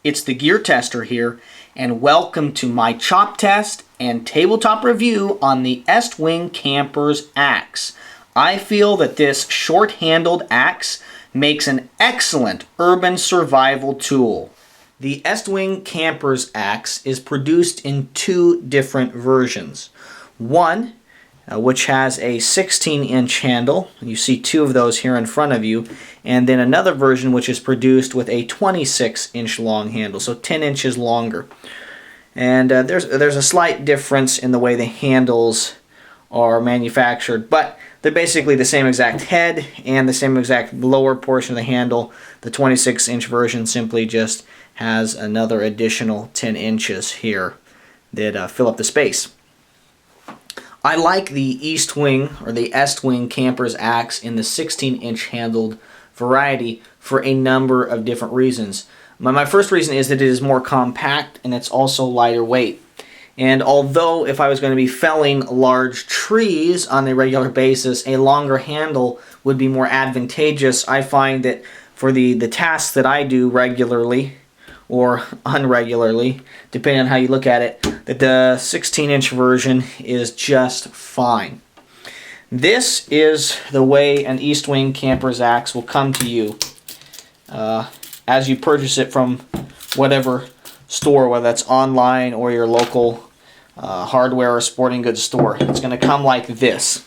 it's the Gear Tester here, and welcome to my chop test and tabletop review on the Estwing Campers Axe. I feel that this short-handled axe makes an excellent urban survival tool. The Estwing Campers Axe is produced in two different versions. One, which has a 16-inch handle. You see two of those here in front of you. And then another version which is produced with a 26-inch long handle, so 10 inches longer. And there's a slight difference in the way the handles are manufactured, but they're basically the same exact head and the same exact lower portion of the handle. The 26-inch version simply just has another additional 10 inches here that fill up the space. I like the Estwing Campers Axe in the 16-inch handled variety for a number of different reasons. My first reason is that it is more compact and it's also lighter weight. And although if I was going to be felling large trees on a regular basis, a longer handle would be more advantageous, I find that for the tasks that I do regularly or unregularly, depending on how you look at it, that the 16-inch version is just fine. This is the way an Estwing Campers Axe will come to you as you purchase it from whatever store, whether that's online or your local hardware or sporting goods store. It's going to come like this.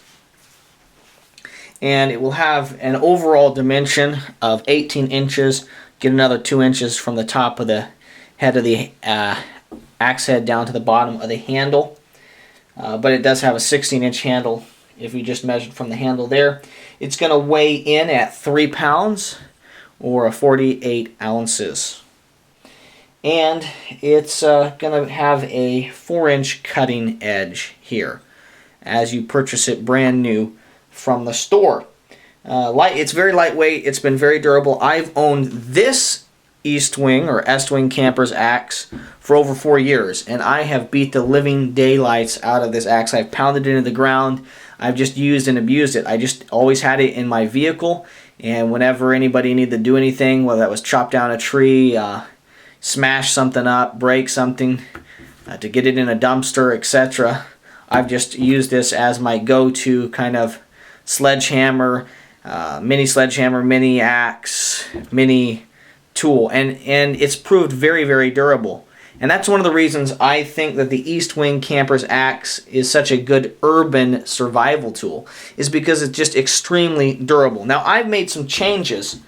And it will have an overall dimension of 18 inches. Get another 2 inches from the top of the head of the axe head down to the bottom of the handle. But it does have a 16-inch handle if you just measured from the handle there. It's going to weigh in at 3 pounds or 48 ounces. And it's going to have a 4-inch cutting edge here as you purchase it brand new from the store. It's very lightweight. It's been very durable. I've owned this Estwing Campers Axe for over 4 years, and I have beat the living daylights out of this axe. I've pounded it into the ground. I've just used and abused it. I just always had it in my vehicle, and whenever anybody needed to do anything, whether that was chop down a tree, smash something up, break something, to get it in a dumpster, etc., I've just used this as my go-to kind of sledgehammer, mini axe, mini tool, and it's proved very, very durable. And that's one of the reasons I think that the Estwing Campers Axe is such a good urban survival tool, is because it's just extremely durable. Now, I've made some changes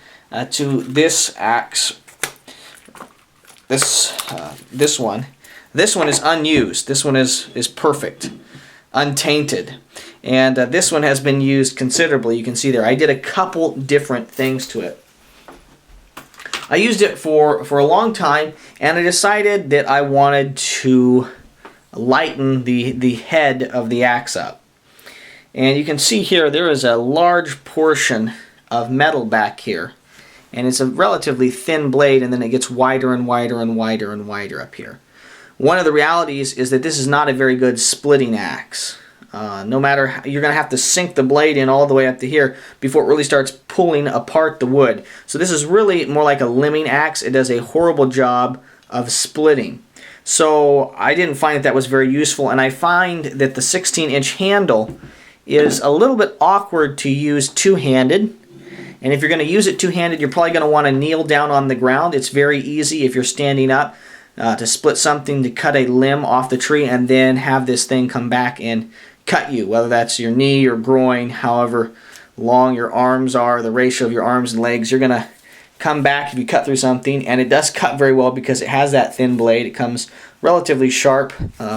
to this axe. This one is unused. This one is perfect, untainted. And this one has been used considerably. You can see there. I did a couple different things to it. I used it for a long time, and I decided that I wanted to lighten the head of the axe up. And you can see here there is a large portion of metal back here. And it's a relatively thin blade, and then it gets wider and wider and wider and wider up here. One of the realities is that this is not a very good splitting axe. No matter how, you're going to have to sink the blade in all the way up to here before it really starts pulling apart the wood. So this is really more like a limbing axe. It does a horrible job of splitting. So I didn't find that was very useful, and I find that the 16-inch handle is a little bit awkward to use two-handed. And if you're going to use it two-handed, you're probably going to want to kneel down on the ground. It's very easy if you're standing up to split something, to cut a limb off the tree and then have this thing come back and cut you, whether that's your knee or groin, however long your arms are, the ratio of your arms and legs. You're going to come back if you cut through something, and it does cut very well because it has that thin blade. It comes relatively sharp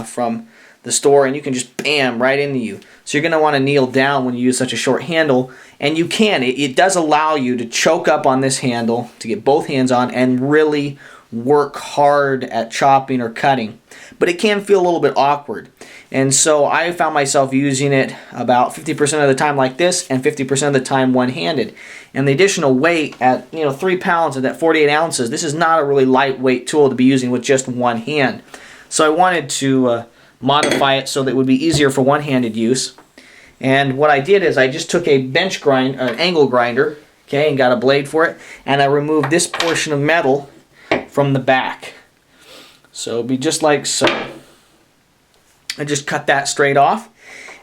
from the store, and you can just bam right into you. So you're going to want to kneel down when you use such a short handle, and you can. It does allow you to choke up on this handle, to get both hands on, and really work hard at chopping or cutting. But it can feel a little bit awkward. And so I found myself using it about 50% of the time like this, and 50% of the time one-handed. And the additional weight at 3 pounds and at 48 ounces, this is not a really lightweight tool to be using with just one hand. So I wanted to modify it so that it would be easier for one-handed use. And what I did is I just took a an angle grinder, okay, and got a blade for it, and I removed this portion of metal from the back. So it'd be just like so. I just cut that straight off.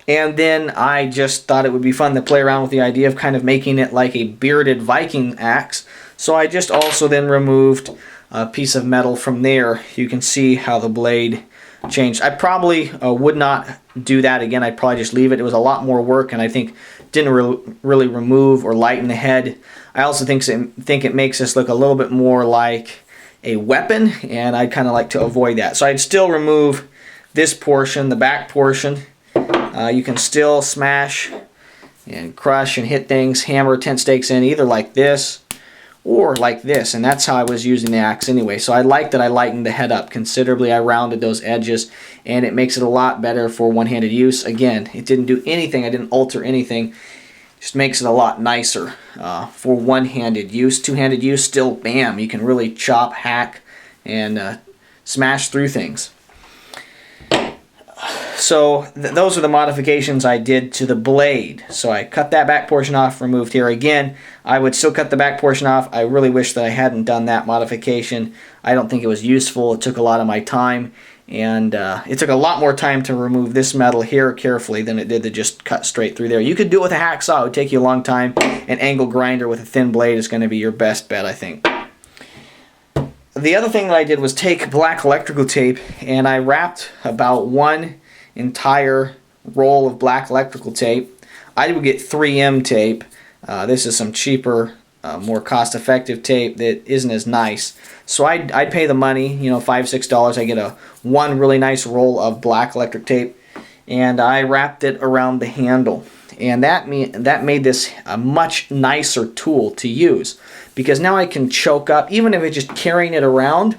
And then I just thought it would be fun to play around with the idea of kind of making it like a bearded Viking axe. So I just also then removed a piece of metal from there. You can see how the blade changed. I probably would not do that again. I'd probably just leave it. It was a lot more work, and I think didn't really remove or lighten the head. I also think it makes this look a little bit more like a weapon, and I'd kind of like to avoid that. So I'd still remove this portion, the back portion. You can still smash and crush and hit things, hammer tent stakes in either like this or like this, and that's how I was using the axe anyway. So I like that I lightened the head up considerably. I rounded those edges, and it makes it a lot better for one-handed use. Again, it didn't do anything. I didn't alter anything. Just makes it a lot nicer for one-handed use. Two-handed use, still, bam, you can really chop, hack, and smash through things. So those are the modifications I did to the blade. So I cut that back portion off, removed here again. I would still cut the back portion off. I really wish that I hadn't done that modification. I don't think it was useful. It took a lot of my time, and it took a lot more time to remove this metal here carefully than it did to just cut straight through there. You could do it with a hacksaw. It would take you a long time. An angle grinder with a thin blade is going to be your best bet, I think. The other thing that I did was take black electrical tape, and I wrapped about one entire roll of black electrical tape. I would get 3M tape. This is some cheaper, more cost-effective tape that isn't as nice. So I'd pay the money, you know, $5, $6. I get one really nice roll of black electric tape, and I wrapped it around the handle. And that made this a much nicer tool to use, because now I can choke up, even if it's just carrying it around.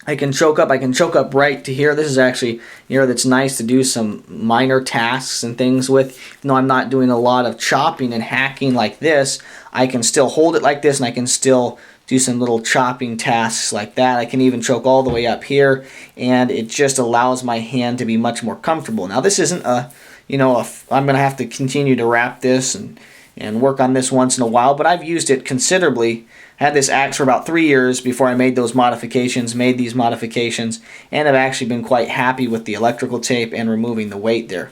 I can choke up right to here. This is actually here that's nice to do some minor tasks and things with. Even though I'm not doing a lot of chopping and hacking like this, I can still hold it like this, and I can still do some little chopping tasks like that. I can even choke all the way up here, and it just allows my hand to be much more comfortable. Now this isn't I'm going to have to continue to wrap this and work on this once in a while, but I've used it considerably. I had this axe for about 3 years before I made these modifications, and I've actually been quite happy with the electrical tape and removing the weight there.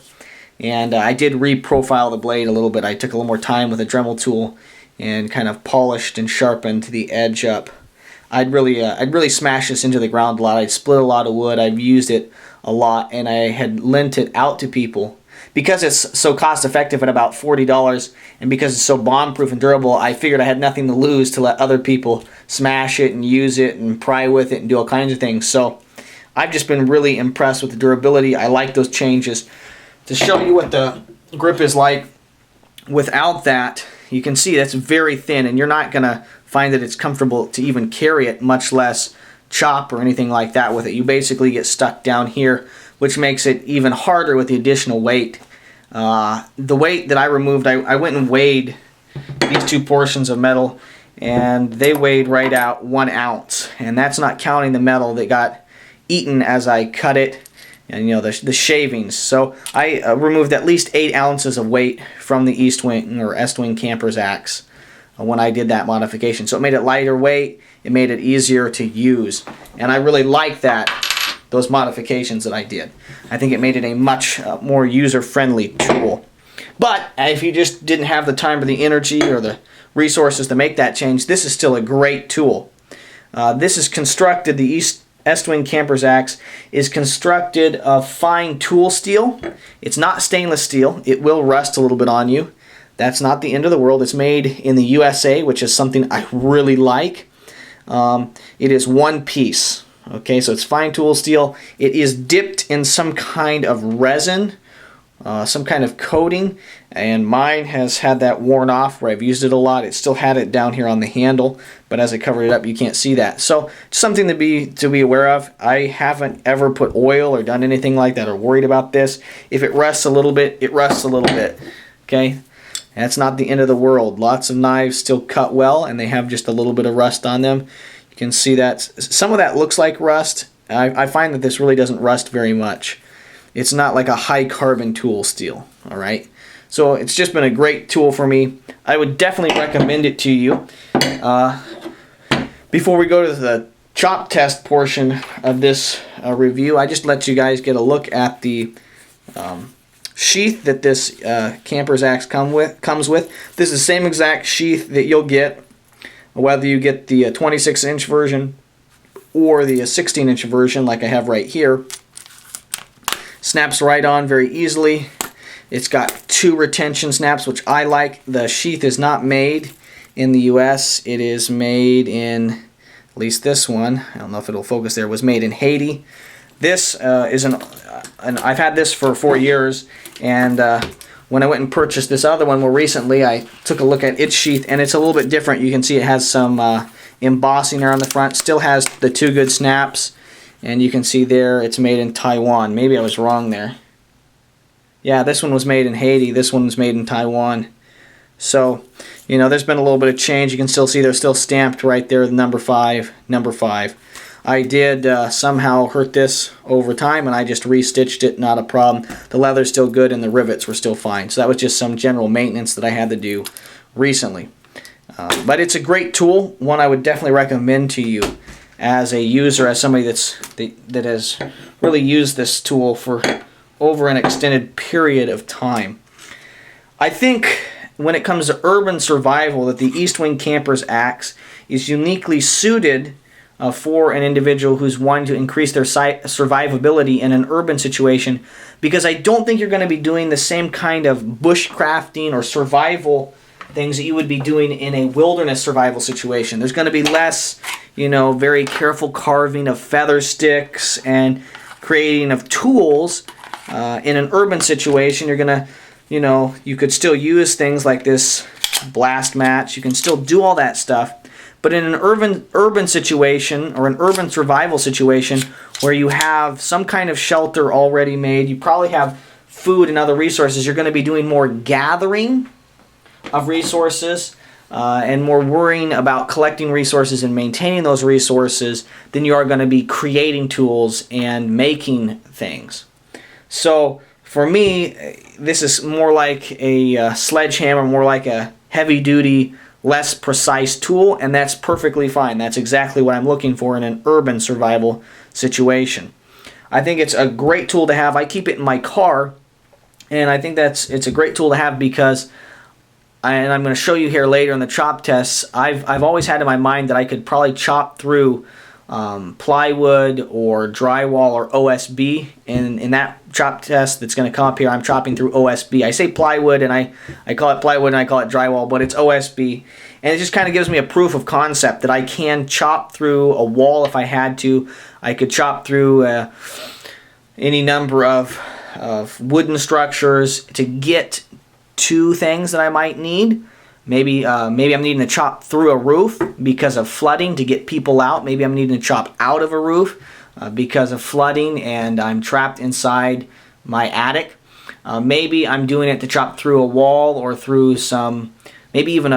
And I did reprofile the blade a little bit. I took a little more time with a Dremel tool and kind of polished and sharpened the edge up. I'd really smashed this into the ground a lot. I'd split a lot of wood. I've used it a lot, and I had lent it out to people. Because it's so cost effective at about $40, and because it's so bomb-proof and durable, I figured I had nothing to lose to let other people smash it and use it and pry with it and do all kinds of things. So I've just been really impressed with the durability. I like those changes. To show you what the grip is like without that, you can see that's very thin, and you're not going to find that it's comfortable to even carry it, much less chop or anything like that with it. You basically get stuck down here, which makes it even harder with the additional weight. The weight that I removed, I went and weighed these two portions of metal, and they weighed right out 1 ounce, and that's not counting the metal that got eaten as I cut it, and the shavings. So I removed at least 8 ounces of weight from the Estwing Campers Axe when I did that modification. So it made it lighter weight, it made it easier to use, and I really like those modifications that I did. I think it made it a much more user-friendly tool. But if you just didn't have the time or the energy or the resources to make that change, this is still a great tool. This is constructed, the Estwing Campers Axe is constructed of fine tool steel. It's not stainless steel. It will rust a little bit on you. That's not the end of the world. It's made in the USA, which is something I really like. It is one piece. Okay, so it's fine tool steel. It is dipped in some kind of resin, some kind of coating, and mine has had that worn off where I've used it a lot. It still had it down here on the handle, but as I covered it up, you can't see that. So something to be aware of. I haven't ever put oil or done anything like that or worried about this. If it rusts a little bit, it rusts a little bit. Okay, that's not the end of the world. Lots of knives still cut well, and they have just a little bit of rust on them. You can see that some of that looks like rust. I find that this really doesn't rust very much. It's not like a high carbon tool steel, alright? So it's just been a great tool for me. I would definitely recommend it to you. Before we go to the chop test portion of this review, I just let you guys get a look at the sheath that this Campers Axe comes with. This is the same exact sheath that you'll get whether you get the 26-inch version or the 16-inch version like I have right here. Snaps right on very easily. It's got 2 retention snaps, which I like. The sheath is not made in the US. It is made in, at least this one, I don't know if it'll focus there, was made in Haiti. This is I've had this for 4 years, and when I went and purchased this other one more recently, I took a look at its sheath, and it's a little bit different. You can see it has some embossing there on the front. Still has the 2 good snaps, and you can see there it's made in Taiwan. Maybe I was wrong there. Yeah, this one was made in Haiti. This one was made in Taiwan. So, you know, there's been a little bit of change. You can still see they're still stamped right there, number 5, number 5. I did somehow hurt this over time, and I just restitched it, not a problem. The leather's still good, and the rivets were still fine. So that was just some general maintenance that I had to do recently. But it's a great tool, one I would definitely recommend to you as a user, as somebody that has really used this tool for over an extended period of time. I think when it comes to urban survival that the Estwing Campers Axe is uniquely suited for an individual who's wanting to increase their survivability in an urban situation, because I don't think you're going to be doing the same kind of bushcrafting or survival things that you would be doing in a wilderness survival situation. There's going to be less, you know, very careful carving of feather sticks and creating of tools. In an urban situation, you're going to, you know, you could still use things like this blast match. You can still do all that stuff. But in an urban situation or an urban survival situation where you have some kind of shelter already made, you probably have food and other resources, you're going to be doing more gathering of resources and more worrying about collecting resources and maintaining those resources than you are going to be creating tools and making things. So for me, this is more like a sledgehammer, more like a heavy-duty, less precise tool, and that's perfectly fine. That's exactly what I'm looking for in an urban survival situation. I think it's a great tool to have. I keep it in my car, and I think it's a great tool to have because, and I'm going to show you here later in the chop tests, I've always had in my mind that I could probably chop through plywood or drywall or OSB. And in that chop test that's going to come up here, I'm chopping through OSB. I say plywood, and I call it plywood and I call it drywall, but it's OSB. And it just kind of gives me a proof of concept that I can chop through a wall if I had to. I could chop through any number of wooden structures to get to things that I might need. Maybe I'm needing to chop through a roof because of flooding to get people out. Maybe I'm needing to chop out of a roof because of flooding and I'm trapped inside my attic. Maybe I'm doing it to chop through a wall or through some, maybe even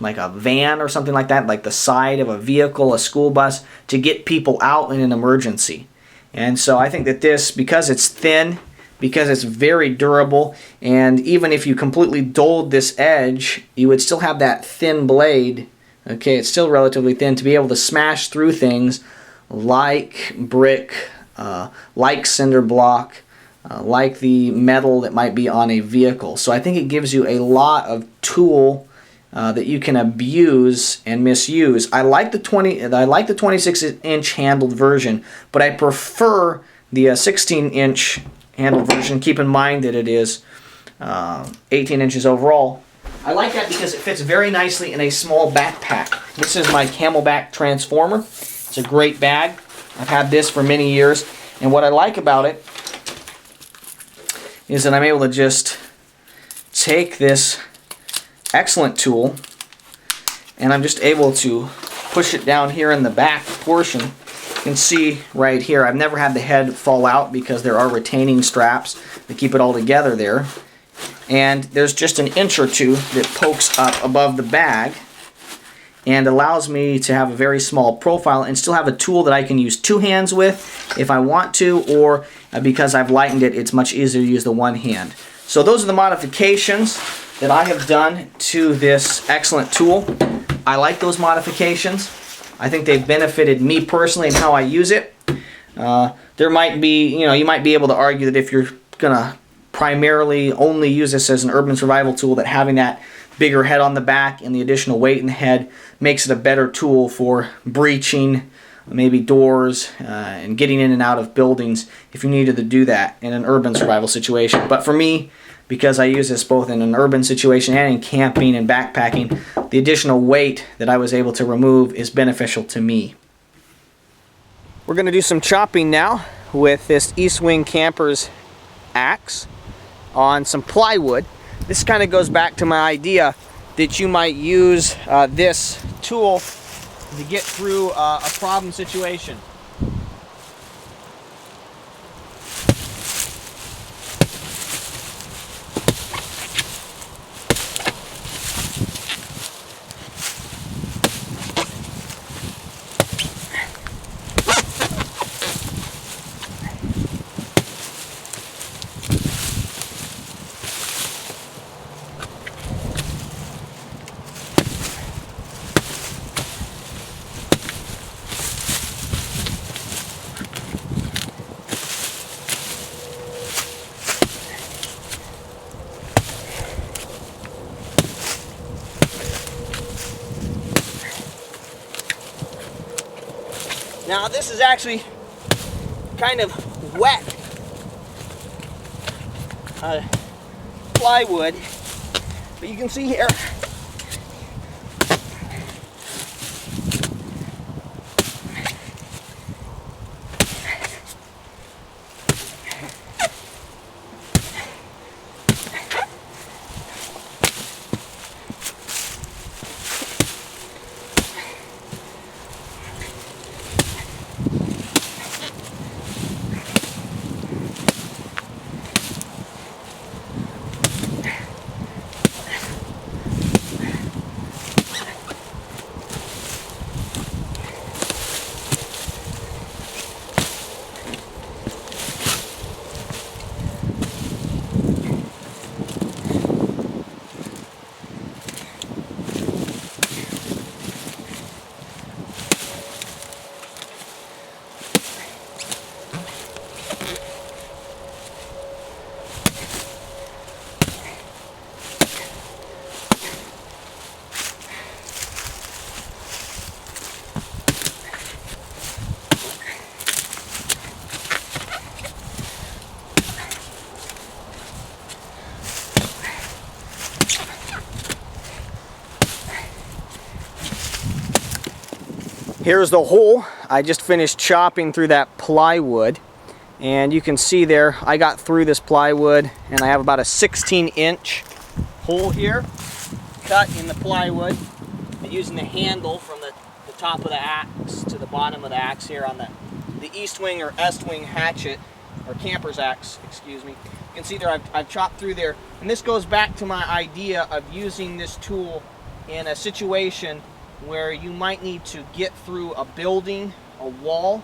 like a van or something like that, like the side of a vehicle, a school bus, to get people out in an emergency. And so I think that this, because it's thin, because it's very durable, and even if you completely dulled this edge, you would still have that thin blade. Okay, it's still relatively thin to be able to smash through things like brick, like cinder block, like the metal that might be on a vehicle. So I think it gives you a lot of tool that you can abuse and misuse. I like the 26-inch handled version, but I prefer the 16-inch handled version. Keep in mind that it is 18 inches overall. I like that because it fits very nicely in a small backpack. This is my Camelback Transformer. It's a great bag. I've had this for many years, and what I like about it is that I'm able to just take this excellent tool and I'm just able to push it down here in the back portion. You can see right here, I've never had the head fall out because there are retaining straps that keep it all together there. And there's just an inch or two that pokes up above the bag and allows me to have a very small profile and still have a tool that I can use 2 hands with if I want to, or because I've lightened it, it's much easier to use the 1 hand. So those are the modifications that I have done to this excellent tool. I like those modifications. I think they've benefited me personally in how I use it. There might be, you might be able to argue that if you're gonna primarily only use this as an urban survival tool, that having that bigger head on the back and the additional weight in the head makes it a better tool for breaching maybe doors and getting in and out of buildings if you needed to do that in an urban survival situation. But for me, because I use this both in an urban situation and in camping and backpacking, the additional weight that I was able to remove is beneficial to me. We're going to do some chopping now with this Estwing Campers Axe on some plywood. This kind of goes back to my idea that you might use this tool to get through a problem situation. Now this is actually kind of wet plywood, but you can see here here's the hole. I just finished chopping through that plywood, and you can see there I got through this plywood, and I have about a 16-inch hole here cut in the plywood using the handle from the top of the axe to the bottom of the axe here on the Estwing or Estwing Hatchet, or Campers Axe, excuse me. You can see there I've chopped through there, and this goes back to my idea of using this tool in a situation where you might need to get through a building, a wall,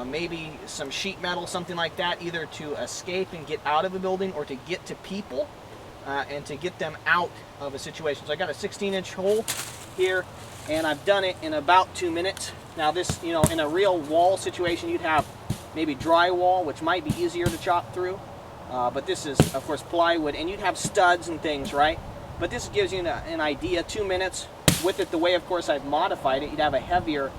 maybe some sheet metal, something like that, either to escape and get out of a building or to get to people and to get them out of a situation. So I got a 16-inch hole here, and I've done it in about 2 minutes. Now this, in a real wall situation, you'd have maybe drywall, which might be easier to chop through, but this is, of course, plywood, and you'd have studs and things, right? But this gives you an idea. 2 minutes. With it the way, of course, I've modified it, you'd have a heavier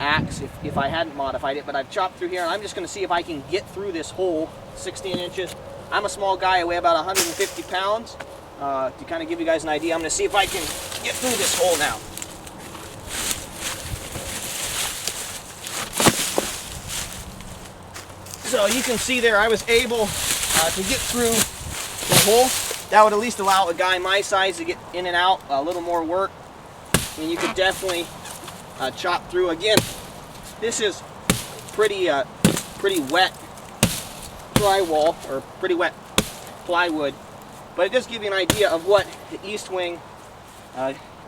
axe if I hadn't modified it, but I've chopped through here, and I'm just going to see if I can get through this hole, 16 inches. I'm a small guy, I weigh about 150 pounds. To kind of give you guys an idea, I'm going to see if I can get through this hole now. So you can see there I was able to get through the hole. That would at least allow a guy my size to get in and out a little more work. And you could definitely chop through. Again, this is pretty wet drywall, or pretty wet plywood. But it does give you an idea of what the Estwing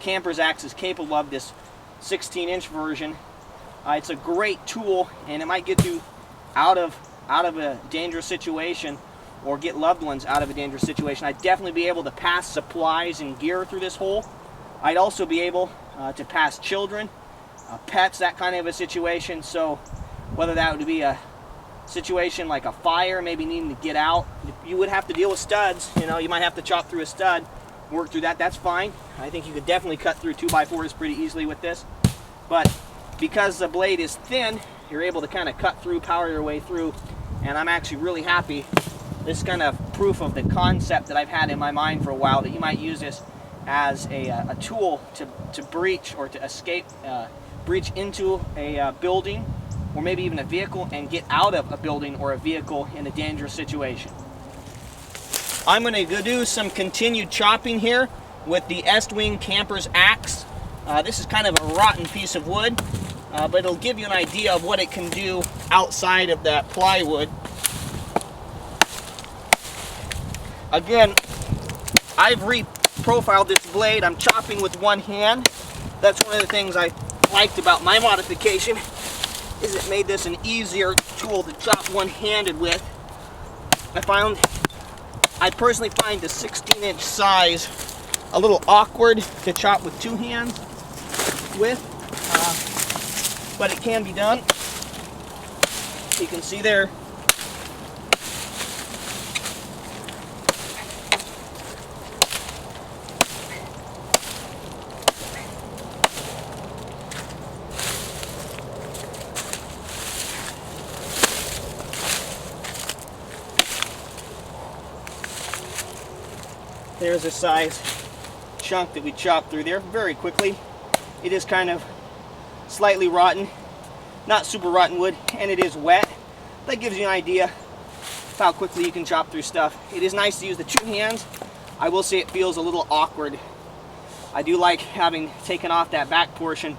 Campers Axe is capable of, this 16-inch version. It's a great tool, and it might get you out of a dangerous situation, or get loved ones out of a dangerous situation. I'd definitely be able to pass supplies and gear through this hole. I'd also be able to pass children pets, that kind of a situation. So whether that would be a situation like a fire, maybe needing to get out, you would have to deal with studs. You know, you might have to chop through a stud, work through that. That's fine. I think you could definitely cut through 2x4s pretty easily with this. But because the blade is thin, you're able to kind of cut through, power your way through, and I'm actually really happy. This is kind of proof of the concept that I've had in my mind for a while, that you might use this as a tool to breach or to escape, breach into a building or maybe even a vehicle and get out of a building or a vehicle in a dangerous situation. I'm going to go do some continued chopping here with the Estwing Campers Axe. This is kind of a rotten piece of wood, but it'll give you an idea of what it can do outside of that plywood. Again, I've re-profiled this blade. I'm chopping with one hand. That's one of the things I liked about my modification, is it made this an easier tool to chop one-handed with. I personally find the 16-inch size a little awkward to chop with two hands with, but it can be done. You can see there, there's a size chunk that we chopped through there very quickly. It is kind of slightly rotten, not super rotten wood, and it is wet. That gives you an idea of how quickly you can chop through stuff. It is nice to use the two hands. I will say it feels a little awkward. I do like having taken off that back portion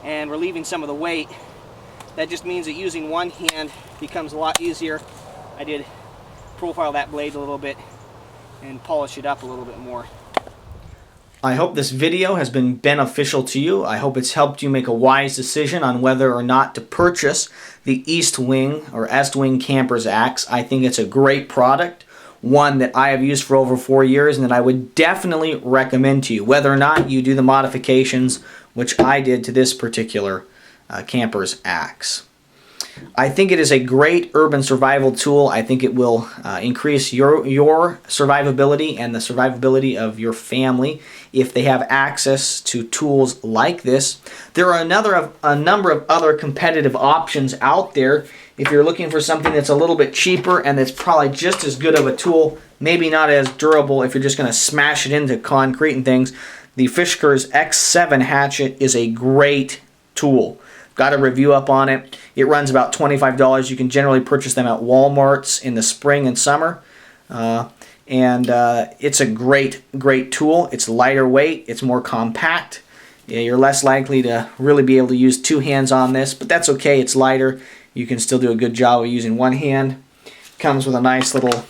and relieving some of the weight. That just means that using one hand becomes a lot easier. I did profile that blade a little bit and polish it up a little bit more. I hope this video has been beneficial to you. I hope it's helped you make a wise decision on whether or not to purchase the Estwing Campers Axe. I think it's a great product, one that I have used for over 4 years and that I would definitely recommend to you, whether or not you do the modifications which I did to this particular Campers Axe. I think it is a great urban survival tool. I think it will increase your survivability and the survivability of your family if they have access to tools like this. There are a number of other competitive options out there. If you're looking for something that's a little bit cheaper and that's probably just as good of a tool, maybe not as durable if you're just going to smash it into concrete and things, the Fiskars X7 Hatchet is a great tool. Got a review up on it. It runs about $25. You can generally purchase them at Walmart's in the spring and summer. It's a great tool. It's lighter weight. It's more compact. Yeah, you're less likely to really be able to use two hands on this, but that's okay. It's lighter. You can still do a good job of using one hand. Comes with a nice little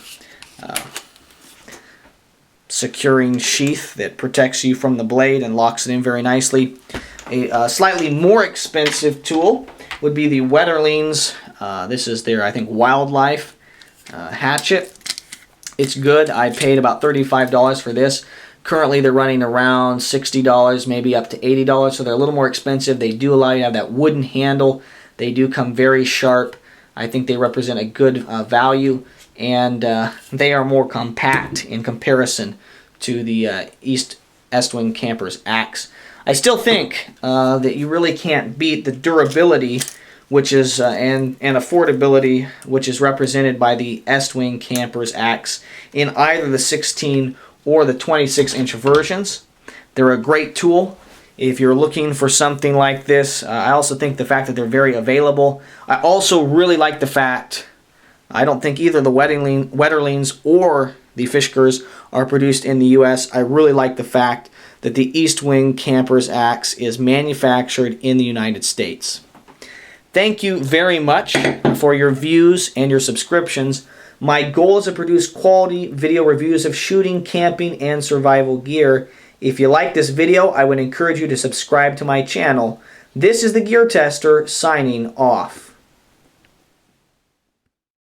securing sheath that protects you from the blade and locks it in very nicely. A slightly more expensive tool would be the Wetterling's. This is their, I think, Wildlife hatchet. It's good. I paid about $35 for this. Currently, they're running around $60, maybe up to $80, so they're a little more expensive. They do allow you to have that wooden handle. They do come very sharp. I think they represent a good value, and they are more compact in comparison to the Estwing Campers Axe. I still think that you really can't beat the durability, which is and affordability, which is represented by the Estwing Campers Axe in either the 16 or the 26-inch versions. They're a great tool if you're looking for something like this. I also think the fact that they're very available. I also really like the fact, I don't think either the Wetterlings or the Fiskars are produced in the U.S. I really like the fact that the Estwing Campers Axe is manufactured in the United States. Thank you very much for your views and your subscriptions. My goal is to produce quality video reviews of shooting, camping, and survival gear. If you like this video, I would encourage you to subscribe to my channel. This is the Gear Tester signing off.